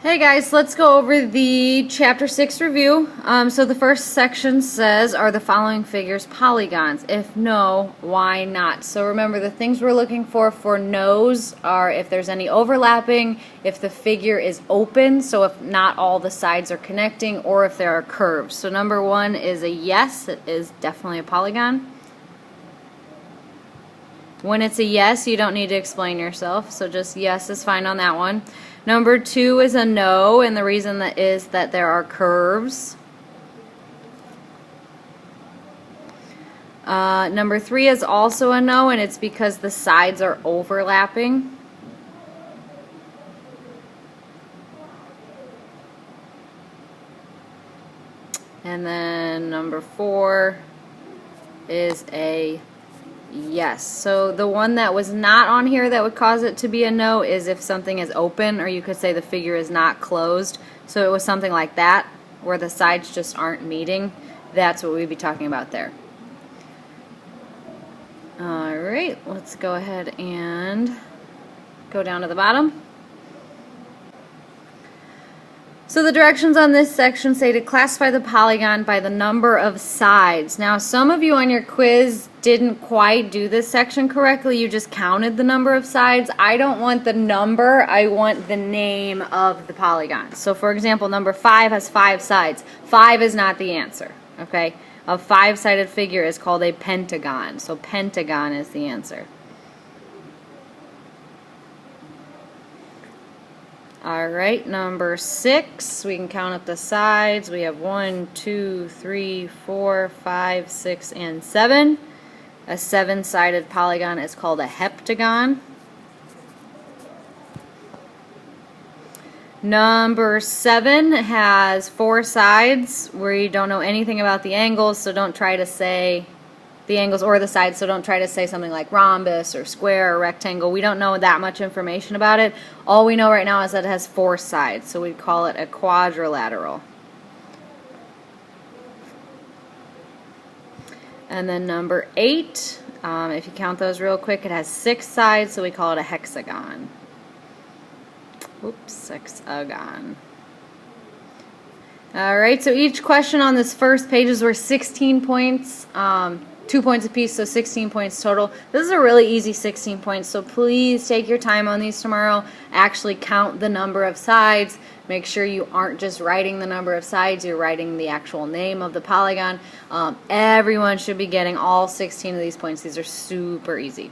Hey guys, let's go over the Chapter 6 review. So the first section says, are the following figures polygons? If no, why not? So remember, the things we're looking for no's are if there's any overlapping, if the figure is open, so if not all the sides are connecting, or if there are curves. So number one is a yes, it is definitely a polygon. When it's a yes, you don't need to explain yourself, so just yes is fine on that one. Number two is a no, and the reason that is that there are curves. Number three is also a no, and it's because the sides are overlapping. And then number four is a yes. So the one that was not on here that would cause it to be a no is if something is open, or you could say the figure is not closed. So it was something like that, where the sides just aren't meeting. That's what we'd be talking about there. Alright, let's go ahead and go down to the bottom. So the directions on this section say to classify the polygon by the number of sides. Now, some of you on your quiz didn't quite do this section correctly. You just counted the number of sides. I don't want the number, I want the name of the polygon. So for example, number 5 has 5 sides. 5 is not the answer, okay? A 5-sided figure is called a pentagon. So pentagon is the answer. Alright, number 6, we can count up the sides. We have 1, 2, 3, 4, 5, 6, and 7. A 7-sided polygon is called a heptagon. Number 7 has 4 sides where you don't know anything about the angles, so don't try to say the angles or the sides, so don't try to say something like rhombus or square or rectangle. We don't know that much information about it. All we know right now is that it has 4 sides, so we'd call it a quadrilateral. And then number 8, if you count those real quick, it has 6 sides, so we call it a hexagon. Oops, hexagon. Alright, so each question on this first page is worth 16 points. 2 points apiece, so 16 points total. This is a really easy 16 points, so please take your time on these tomorrow. Actually count the number of sides. Make sure you aren't just writing the number of sides, you're writing the actual name of the polygon. Everyone should be getting all 16 of these points. These are super easy.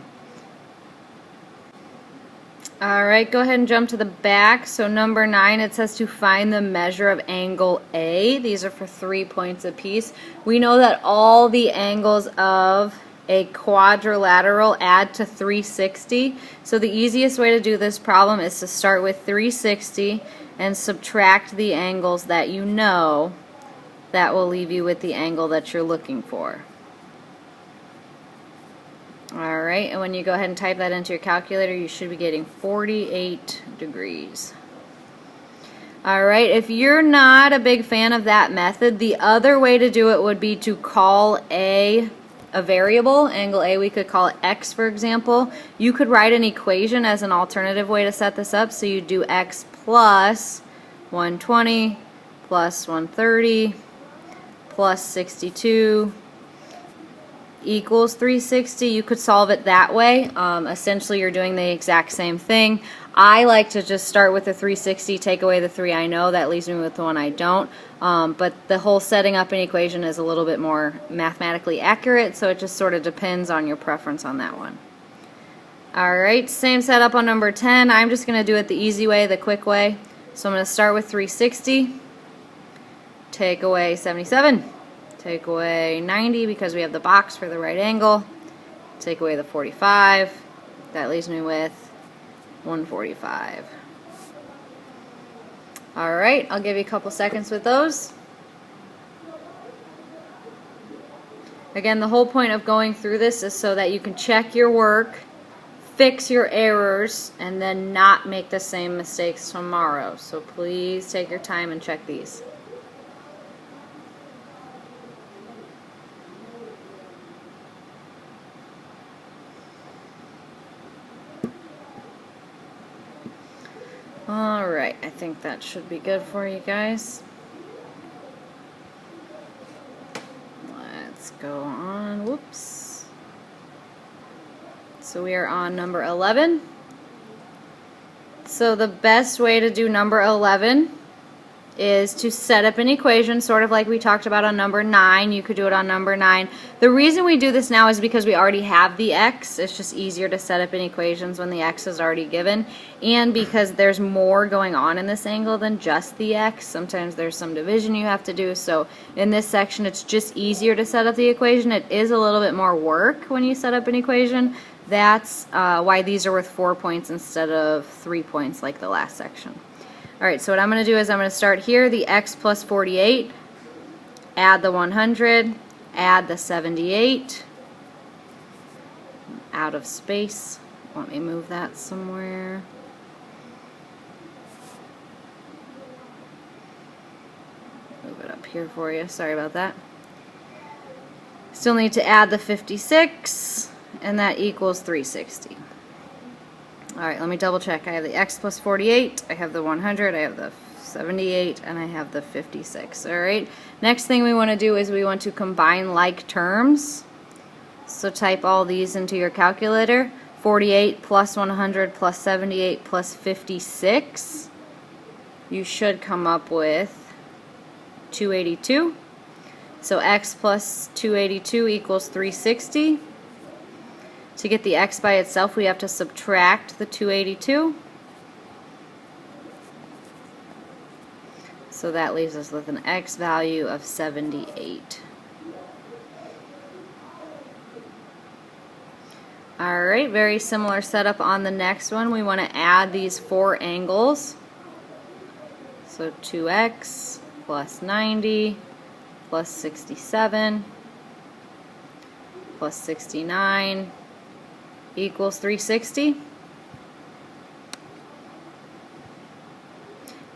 Alright, go ahead and jump to the back. So number 9, it says to find the measure of angle A. These are for 3 points apiece. We know that all the angles of a quadrilateral add to 360. So the easiest way to do this problem is to start with 360 and subtract the angles that you know. That will leave you with the angle that you're looking for. Alright, and when you go ahead and type that into your calculator, you should be getting 48 degrees. Alright, if you're not a big fan of that method, the other way to do it would be to call a variable. Angle A, we could call it x, for example. You could write an equation as an alternative way to set this up. So you do x plus 120 plus 130 plus 62 equals 360. You could solve it that way. Essentially, you're doing the exact same thing. I like to just start with the 360, take away the 3 I know. That leaves me with the one I don't. But the whole setting up an equation is a little bit more mathematically accurate, so it just sort of depends on your preference on that one. Alright, same setup on number 10. I'm just going to do it the easy way, the quick way. So I'm going to start with 360, take away 77. Take away 90 because we have the box for the right angle. Take away the 45. That leaves me with 145. Alright, I'll give you a couple seconds with those. Again, the whole point of going through this is so that you can check your work, fix your errors, and then not make the same mistakes tomorrow. So please take your time and check these. Alright, I think that should be good for you guys. Let's go on. Whoops. So we are on number 11. So the best way to do number 11 is to set up an equation, sort of like we talked about on number 9. You could do it on number 9. The reason we do this now is because we already have the x. It's just easier to set up in equations when the x is already given, and because there's more going on in this angle than just the x. Sometimes there's some division you have to do, so in this section it's just easier to set up the equation. It is a little bit more work when you set up an equation. That's why these are worth 4 points instead of 3 points like the last section. Alright, so what I'm going to do is I'm going to start here, the x plus 48, add the 100, add the 78, out of space. Let me move that somewhere. Move it up here for you, sorry about that. Still need to add the 56, and that equals 360. Alright, let me double check. I have the x plus 48, I have the 100, I have the 78, and I have the 56. Alright, next thing we want to do is we want to combine like terms. So type all these into your calculator. 48 plus 100 plus 78 plus 56. You should come up with 282. So x plus 282 equals 360. To get the x by itself, we have to subtract the 282. So that leaves us with an x value of 78. Alright, very similar setup on the next one. We want to add these 4 angles. So 2x plus 90 plus 67 plus 69 equals 360.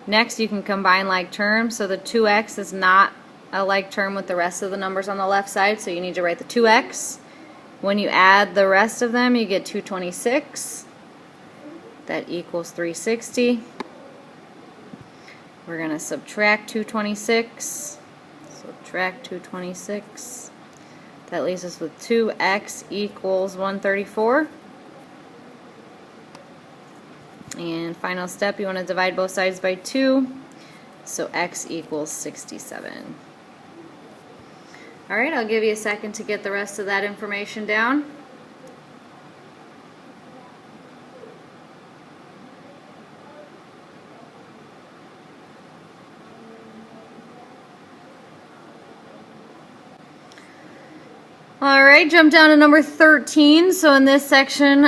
Next, you can combine like terms. So the 2x is not a like term with the rest of the numbers on the left side, so you need to write the 2x. When you add the rest of them, you get 226. That equals 360. We're going to subtract 226. Subtract 226. That leaves us with 2x equals 134. And final step, you want to divide both sides by 2. So x equals 67. Alright, I'll give you a second to get the rest of that information down. Alright, jump down to number 13. So in this section,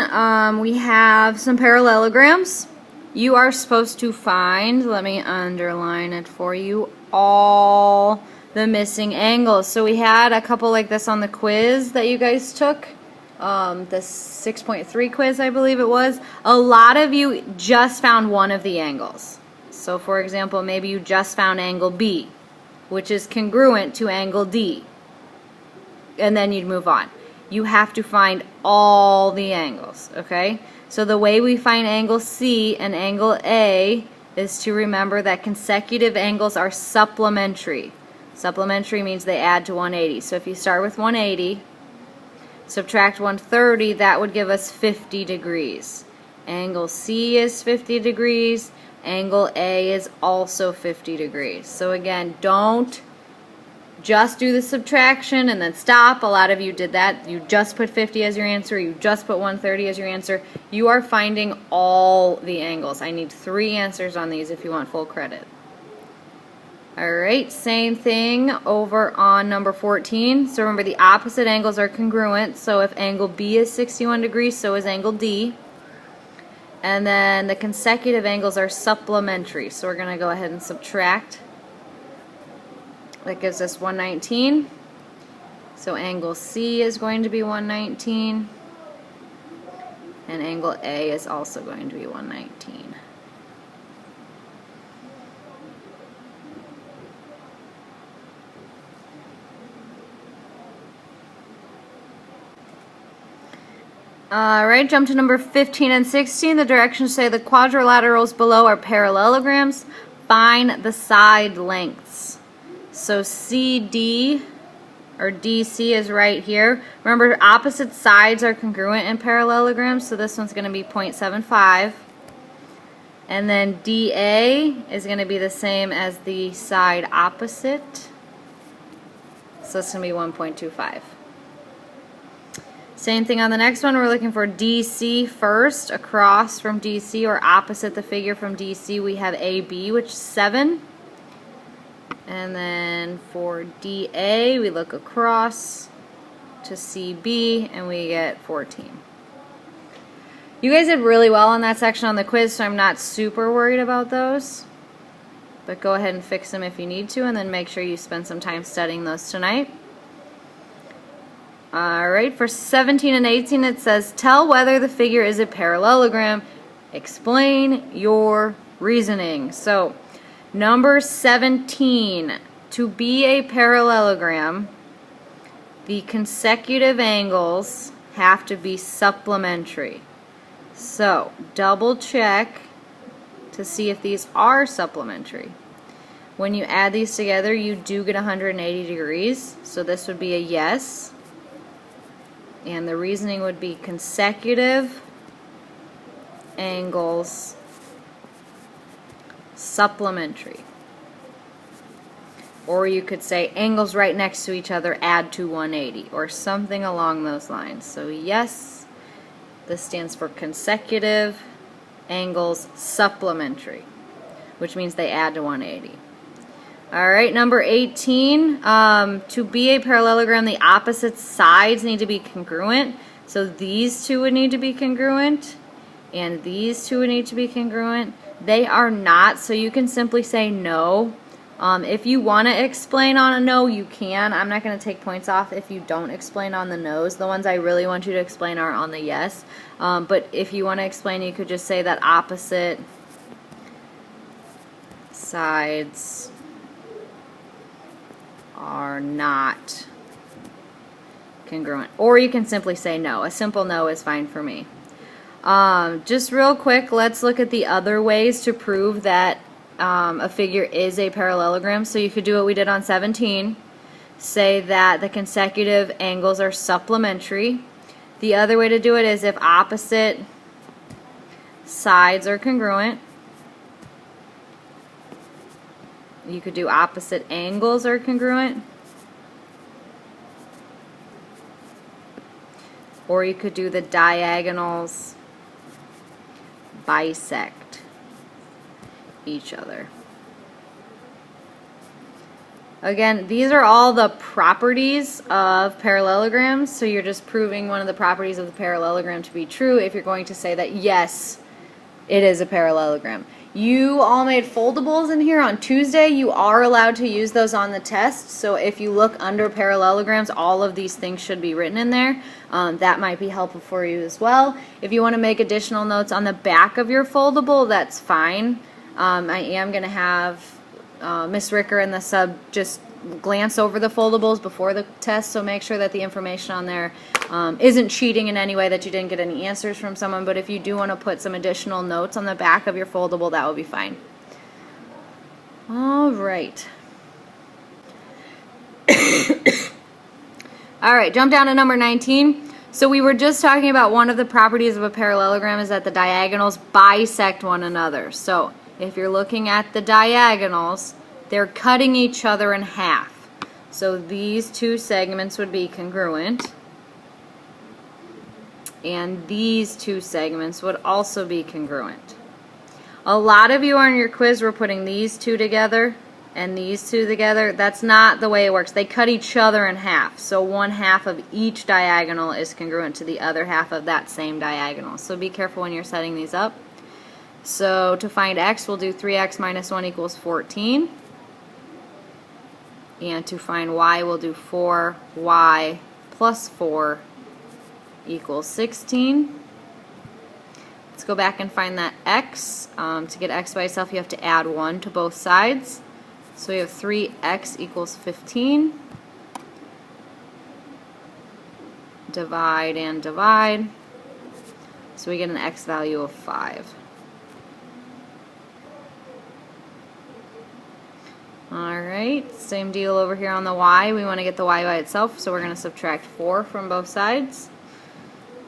we have some parallelograms. You are supposed to find, let me underline it for you, all the missing angles. So we had a couple like this on the quiz that you guys took, the 6.3 quiz, I believe it was. A lot of you just found one of the angles. So for example, maybe you just found angle B, which is congruent to angle D. And then you'd move on. You have to find all the angles, okay? So the way we find angle C and angle A is to remember that consecutive angles are supplementary. Supplementary means they add to 180. So if you start with 180, subtract 130, that would give us 50 degrees. Angle C is 50 degrees. Angle A is also 50 degrees. So again, don't just do the subtraction and then stop. A lot of you did that. You just put 50 as your answer. You just put 130 as your answer. You are finding all the angles. I need 3 answers on these if you want full credit. Alright, same thing over on number 14. So remember, the opposite angles are congruent. So if angle B is 61 degrees, so is angle D. And then the consecutive angles are supplementary. So we're going to go ahead and subtract. That gives us 119. So angle C is going to be 119. And angle A is also going to be 119. Alright, jump to number 15 and 16. The directions say the quadrilaterals below are parallelograms. Find the side lengths. So CD or DC is right here. Remember, opposite sides are congruent in parallelograms, so this one's going to be 0.75. And then DA is going to be the same as the side opposite. So it's going to be 1.25. Same thing on the next one. We're looking for DC first. Across from DC or opposite the figure from DC, we have AB, which is 7. And then for DA, we look across to CB, and we get 14. You guys did really well on that section on the quiz, so I'm not super worried about those. But go ahead and fix them if you need to, and then make sure you spend some time studying those tonight. Alright, for 17 and 18 it says, tell whether the figure is a parallelogram. Explain your reasoning. So, number 17, to be a parallelogram, the consecutive angles have to be supplementary. So, double check to see if these are supplementary. When you add these together, you do get 180 degrees, so this would be a yes. And the reasoning would be consecutive angles supplementary. Or you could say angles right next to each other add to 180, or something along those lines. So yes, this stands for consecutive angles supplementary, which means they add to 180. Alright, number 18, to be a parallelogram, the opposite sides need to be congruent. So these two would need to be congruent, and these two would need to be congruent. They are not, so you can simply say no. If you want to explain on a no, you can. I'm not going to take points off if you don't explain on the no's. The ones I really want you to explain are on the yes. But if you want to explain, you could just say that opposite sides are not congruent. Or you can simply say no. A simple no is fine for me. Just real quick, let's look at the other ways to prove that a figure is a parallelogram. So you could do what we did on 17. Say that the consecutive angles are supplementary. The other way to do it is if opposite sides are congruent. You could do opposite angles are congruent. Or you could do the diagonals bisect each other. Again, these are all the properties of parallelograms, so you're just proving one of the properties of the parallelogram to be true if you're going to say that yes, it is a parallelogram. You all made foldables in here on Tuesday. You are allowed to use those on the test, so if you look under parallelograms, all of these things should be written in there. That might be helpful for you as well. If you want to make additional notes on the back of your foldable, that's fine. I am going to have Miss Ricker and the sub just glance over the foldables before the test, so make sure that the information on there isn't cheating in any way, that you didn't get any answers from someone. But if you do want to put some additional notes on the back of your foldable, that will be fine. Alright. Alright, jump down to number 19. So we were just talking about one of the properties of a parallelogram is that the diagonals bisect one another. So if you're looking at the diagonals, they're cutting each other in half. So these two segments would be congruent. And these two segments would also be congruent. A lot of you on your quiz were putting these two together and these two together. That's not the way it works. They cut each other in half. So one half of each diagonal is congruent to the other half of that same diagonal. So be careful when you're setting these up. So to find x, we'll do 3x minus 1 equals 14. And to find y, we'll do 4y plus 4 equals 16. Let's go back and find that x. To get x by itself, you have to add 1 to both sides. So we have 3x equals 15. Divide and divide. So we get an x value of 5. Alright, same deal over here on the y. We want to get the y by itself, so we're going to subtract 4 from both sides.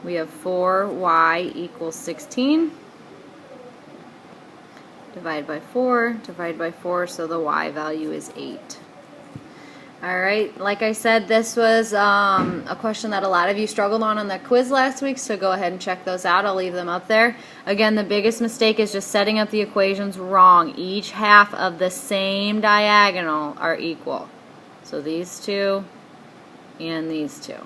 We have 4y equals 16. Divide by 4, so the y value is 8. Alright, like I said, this was a question that a lot of you struggled on the quiz last week, so go ahead and check those out. I'll leave them up there. Again, the biggest mistake is just setting up the equations wrong. Each half of the same diagonal are equal. So these two and these two.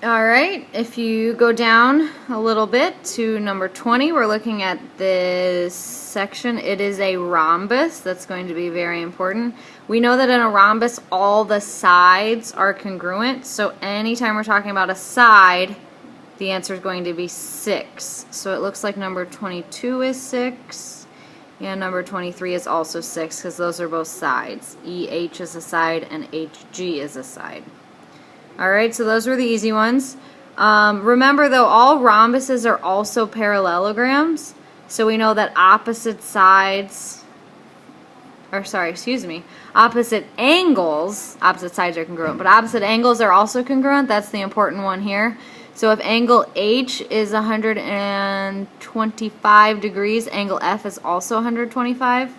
Alright, if you go down a little bit to number 20, we're looking at this section. It is a rhombus. That's going to be very important. We know that in a rhombus, all the sides are congruent. So anytime we're talking about a side, the answer is going to be 6. So it looks like number 22 is 6, and number 23 is also 6, because those are both sides. EH is a side, and HG is a side. Alright, so those were the easy ones. Remember though, all rhombuses are also parallelograms, so we know that opposite angles, opposite sides are congruent, but opposite angles are also congruent. That's the important one here. So if angle H is 125 degrees, angle F is also 125.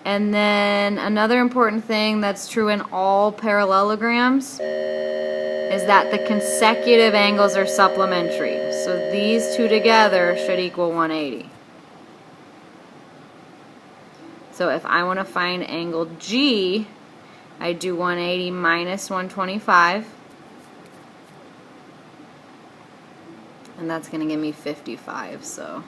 And then another important thing that's true in all parallelograms is that the consecutive angles are supplementary. So these two together should equal 180. So if I want to find angle G, I do 180 minus 125. And that's going to give me 55. So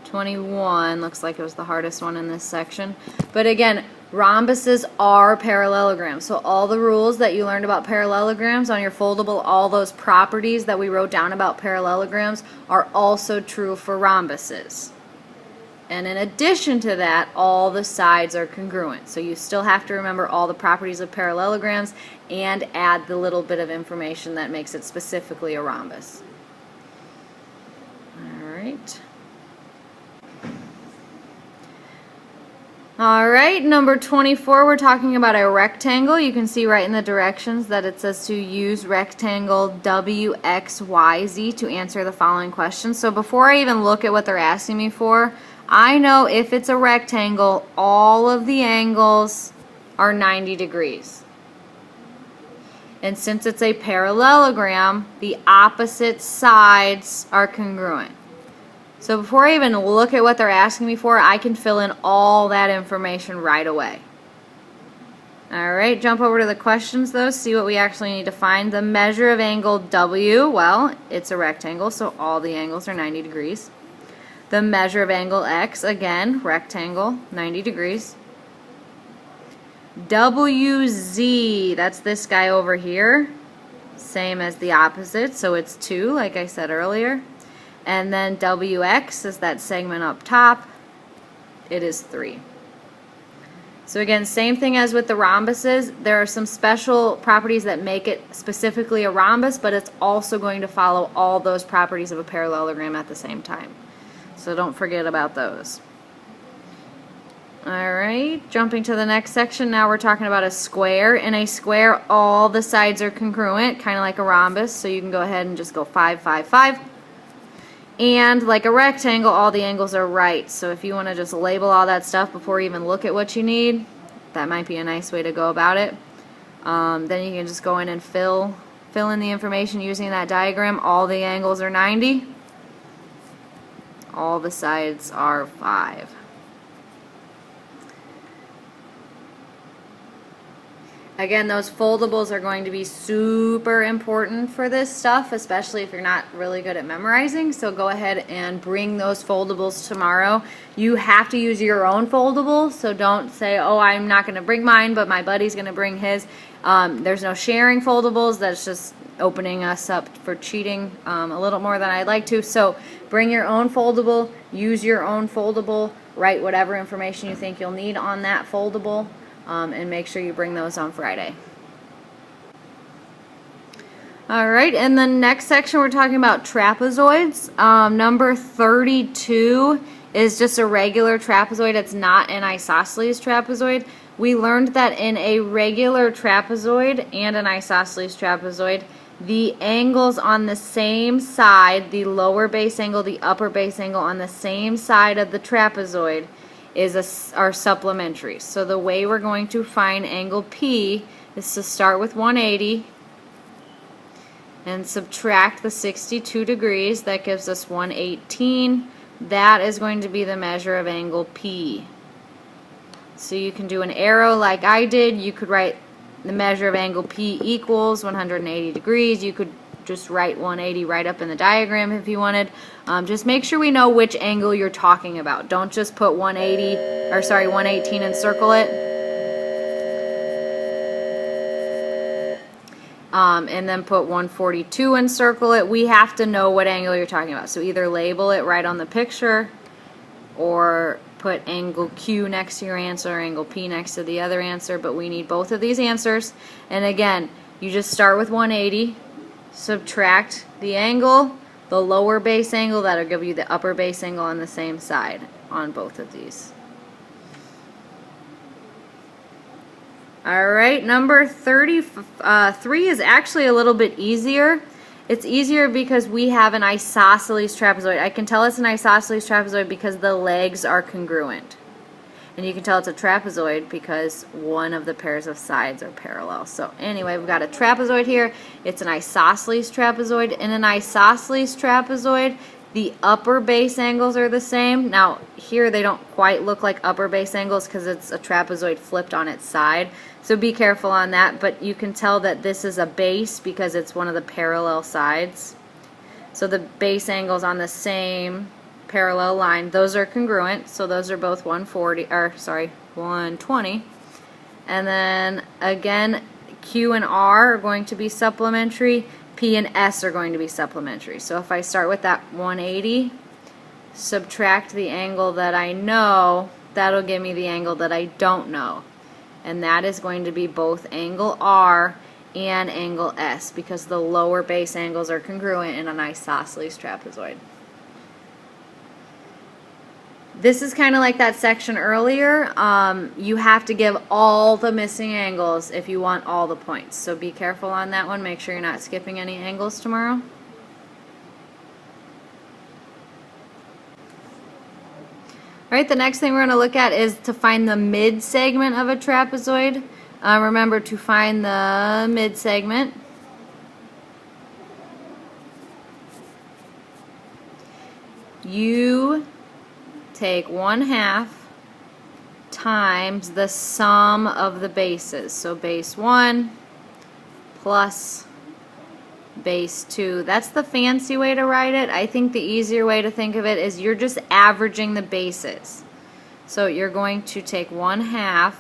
21 looks like it was the hardest one in this section. But again, rhombuses are parallelograms. So all the rules that you learned about parallelograms on your foldable, all those properties that we wrote down about parallelograms are also true for rhombuses. And in addition to that, all the sides are congruent. So you still have to remember all the properties of parallelograms and add the little bit of information that makes it specifically a rhombus. All right. Alright, number 24, we're talking about a rectangle. You can see right in the directions that it says to use rectangle WXYZ to answer the following questions. So before I even look at what they're asking me for, I know if it's a rectangle, all of the angles are 90 degrees. And since it's a parallelogram, the opposite sides are congruent. So before I even look at what they're asking me for, I can fill in all that information right away. Alright, jump over to the questions though, see what we actually need to find. The measure of angle W, well, it's a rectangle, so all the angles are 90 degrees. The measure of angle X, again, rectangle, 90 degrees. WZ, that's this guy over here, same as the opposite, so it's 2, like I said earlier. And then WX is that segment up top. It is 3. So again, same thing as with the rhombuses. There are some special properties that make it specifically a rhombus, but it's also going to follow all those properties of a parallelogram at the same time. So don't forget about those. Alright, jumping to the next section, now we're talking about a square. In a square, all the sides are congruent, kind of like a rhombus, so you can go ahead and just go 5, 5, 5. And like a rectangle, all the angles are right. So if you want to just label all that stuff before you even look at what you need, that might be a nice way to go about it. Then you can just go in and fill in the information using that diagram. All the angles are 90. All the sides are 5. Again, those foldables are going to be super important for this stuff, especially if you're not really good at memorizing. So go ahead and bring those foldables tomorrow. You have to use your own foldable, so don't say, oh, I'm not going to bring mine, but my buddy's going to bring his. There's no sharing foldables. That's just opening us up for cheating a little more than I'd like to. So bring your own foldable, use your own foldable. write whatever information you think you'll need on that foldable, and make sure you bring those on Friday. Alright, in the next section we're talking about trapezoids. Number 32 is just a regular trapezoid. It's not an isosceles trapezoid. We learned that in a regular trapezoid and an isosceles trapezoid, the angles on the same side, the lower base angle, the upper base angle on the same side of the trapezoid are supplementary. So the way we're going to find angle P is to start with 180 and subtract the 62 degrees. That gives us 118. That is going to be the measure of angle P. So you can do an arrow like I did. You could write the measure of angle P equals 180 degrees. You could just write 180 right up in the diagram if you wanted. Just make sure we know which angle you're talking about. Don't just put 118 and circle it. And then put 142 and circle it. We have to know what angle you're talking about. So either label it right on the picture or put angle Q next to your answer or angle P next to the other answer, but we need both of these answers. And again, you just start with 180, subtract the angle, the lower base angle, that'll give you the upper base angle on the same side on both of these. Alright, number 33 is actually a little bit easier. It's easier because we have an isosceles trapezoid. I can tell it's an isosceles trapezoid because the legs are congruent. And you can tell it's a trapezoid because one of the pairs of sides are parallel. So anyway, we've got a trapezoid here. It's an isosceles trapezoid. In an isosceles trapezoid, the upper base angles are the same. Now, here they don't quite look like upper base angles because it's a trapezoid flipped on its side. So be careful on that, but you can tell that this is a base because it's one of the parallel sides. So the base angles on the same parallel line, those are congruent, so those are both 120. And then again, Q and R are going to be supplementary, P and S are going to be supplementary. So if I start with that 180, subtract the angle that I know, that'll give me the angle that I don't know. And that is going to be both angle R and angle S because the lower base angles are congruent in an isosceles trapezoid. This is kind of like that section earlier. You have to give all the missing angles if you want all the points. So be careful on that one. Make sure you're not skipping any angles tomorrow. Alright, the next thing we're going to look at is to find the mid segment of a trapezoid. Remember to find the mid segment. You take 1/2 times the sum of the bases. So base 1 plus base 2. That's the fancy way to write it. I think the easier way to think of it is you're just averaging the bases. So you're going to take 1/2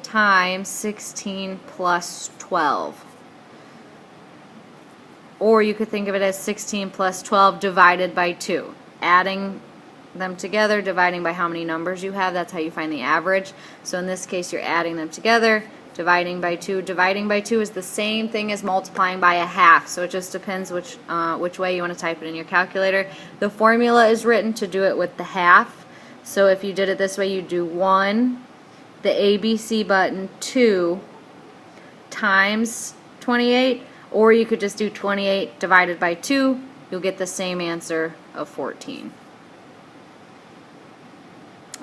times 16 plus 12. Or you could think of it as 16 plus 12 divided by 2. Adding them together, dividing by how many numbers you have, that's how you find the average. So in this case, you're adding them together, dividing by 2. Dividing by 2 is the same thing as multiplying by 1/2, so it just depends which way you want to type it in your calculator. The formula is written to do it with the half. So if you did it this way, you do 1, the ABC button, 2 times 28, or you could just do 28 divided by 2. You'll get the same answer of 14.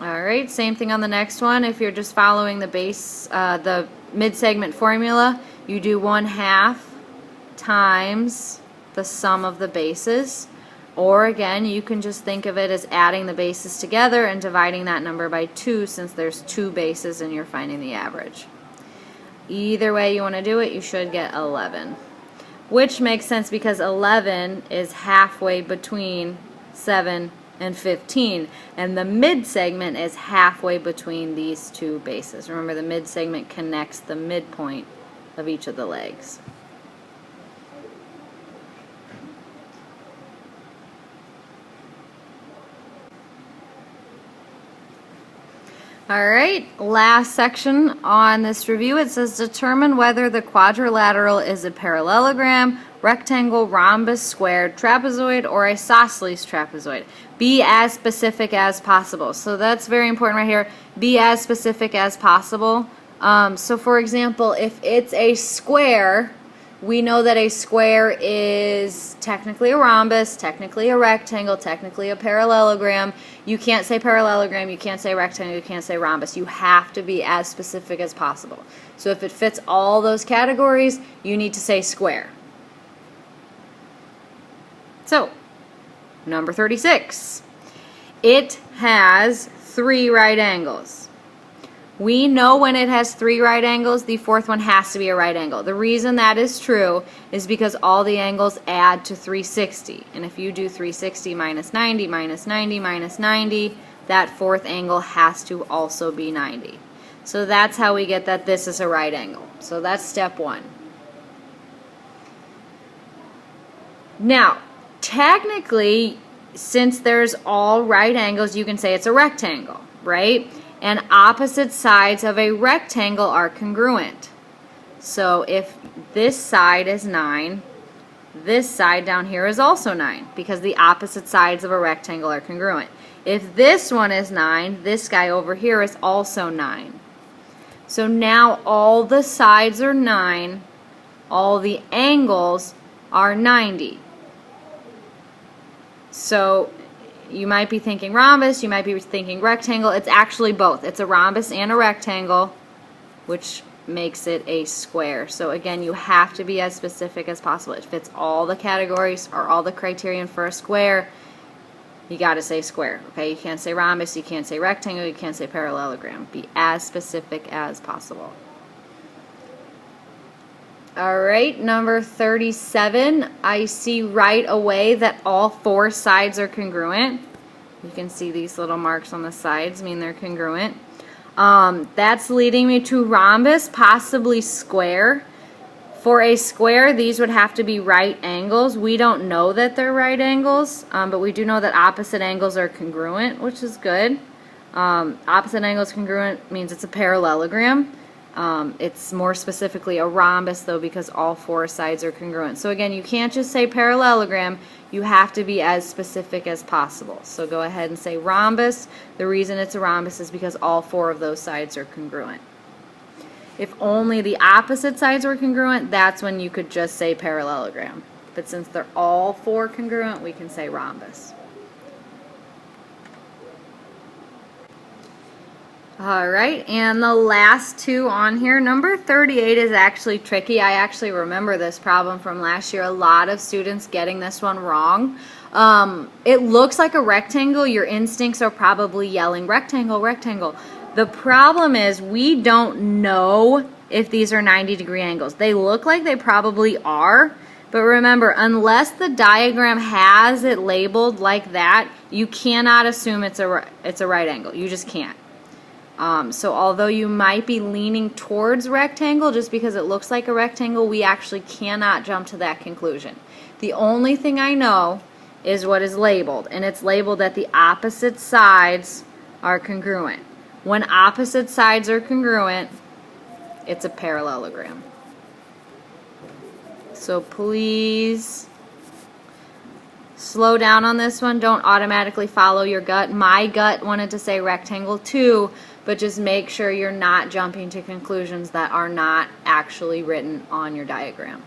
Alright, same thing on the next one. If you're just following the base, the mid-segment formula, you do 1/2 times the sum of the bases. Or again, you can just think of it as adding the bases together and dividing that number by 2 since there's 2 bases and you're finding the average. Either way you want to do it, you should get 11. Which makes sense because 11 is halfway between 7 and 15, and the mid segment is halfway between these two bases. Remember, the mid segment connects the midpoint of each of the legs. All right, last section on this review. It says determine whether the quadrilateral is a parallelogram, rectangle, rhombus, square, trapezoid, or isosceles trapezoid. Be as specific as possible. So that's very important right here. Be as specific as possible. So for example, if it's a square, we know that a square is technically a rhombus, technically a rectangle, technically a parallelogram. You can't say parallelogram, you can't say rectangle, you can't say rhombus. You have to be as specific as possible. So if it fits all those categories, you need to say square. So, number 36. It has 3 right angles. We know when it has 3 right angles, the fourth one has to be a right angle. The reason that is true is because all the angles add to 360. And if you do 360 minus 90 minus 90 minus 90, that fourth angle has to also be 90. So that's how we get that this is a right angle. So that's step 1. Now, technically, since there's all right angles, you can say it's a rectangle, right? And opposite sides of a rectangle are congruent. So if this side is 9, this side down here is also 9, because the opposite sides of a rectangle are congruent. If this one is 9, this guy over here is also 9. So now all the sides are 9, all the angles are 90. So you might be thinking rhombus, you might be thinking rectangle. It's actually both. It's a rhombus and a rectangle, which makes it a square. So again, you have to be as specific as possible. It fits all the categories or all the criterion for a square. You got to say square. Okay, you can't say rhombus, you can't say rectangle, you can't say parallelogram. Be as specific as possible. Alright, number 37, I see right away that all 4 sides are congruent. You can see these little marks on the sides mean they're congruent. That's leading me to rhombus, possibly square. For a square, these would have to be right angles. We don't know that they're right angles, but we do know that opposite angles are congruent, which is good. Opposite angles congruent means it's a parallelogram. It's more specifically a rhombus though, because all 4 sides are congruent. So again, you can't just say parallelogram, you have to be as specific as possible. So go ahead and say rhombus. The reason it's a rhombus is because all 4 of those sides are congruent. If only the opposite sides were congruent, that's when you could just say parallelogram. But since they're all 4 congruent, we can say rhombus. Alright, and the last 2 on here, number 38 is actually tricky. I actually remember this problem from last year. A lot of students getting this one wrong. It looks like a rectangle. Your instincts are probably yelling, rectangle, rectangle. The problem is we don't know if these are 90-degree angles. They look like they probably are, but remember, unless the diagram has it labeled like that, you cannot assume it's a right angle. You just can't. So although you might be leaning towards rectangle just because it looks like a rectangle, we actually cannot jump to that conclusion. The only thing I know is what is labeled, and it's labeled that the opposite sides are congruent. When opposite sides are congruent, it's a parallelogram. So please slow down on this one. Don't automatically follow your gut. My gut wanted to say rectangle too, but just make sure you're not jumping to conclusions that are not actually written on your diagram.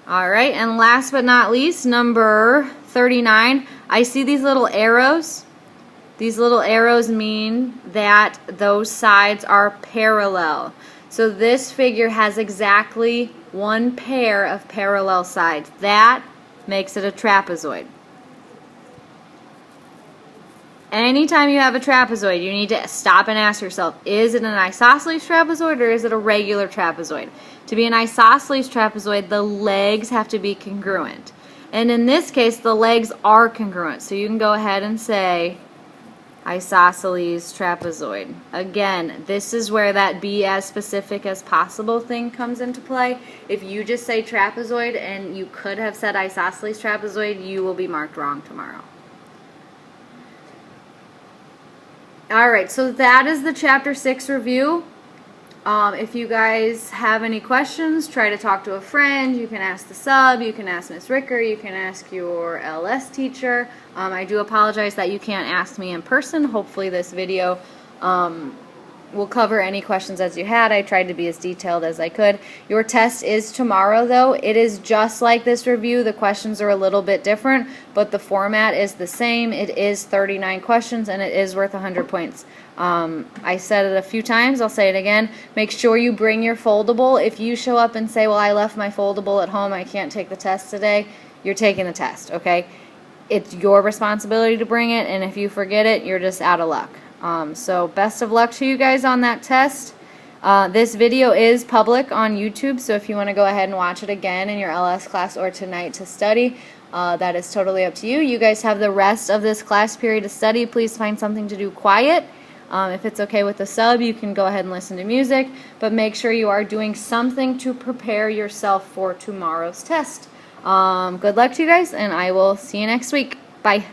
Alright, and last but not least, number 39, I see these little arrows. These little arrows mean that those sides are parallel. So this figure has exactly 1 pair of parallel sides. That makes it a trapezoid. Anytime you have a trapezoid, you need to stop and ask yourself, is it an isosceles trapezoid or is it a regular trapezoid? To be an isosceles trapezoid, the legs have to be congruent. And in this case, the legs are congruent. So you can go ahead and say isosceles trapezoid. Again, this is where that be as specific as possible thing comes into play. If you just say trapezoid and you could have said isosceles trapezoid, you will be marked wrong tomorrow. Alright, so that is the Chapter 6 review. If you guys have any questions, try to talk to a friend. You can ask the sub, you can ask Miss Ricker, you can ask your LS teacher. I do apologize that you can't ask me in person. Hopefully this video will cover any questions as you had. I tried to be as detailed as I could. Your test is tomorrow, though. It is just like this review. The questions are a little bit different, but the format is the same. It is 39 questions, and it is worth 100 points. I said it a few times. I'll say it again. Make sure you bring your foldable. If you show up and say, well, I left my foldable at home, I can't take the test today, you're taking the test, okay? It's your responsibility to bring it, and if you forget it, you're just out of luck. So best of luck to you guys on that test. This video is public on YouTube, so if you want to go ahead and watch it again in your LS class or tonight to study, that is totally up to you. You guys have the rest of this class period to study. Please find something to do quiet. If it's okay with the sub, you can go ahead and listen to music, but make sure you are doing something to prepare yourself for tomorrow's test. Good luck to you guys, and I will see you next week. Bye.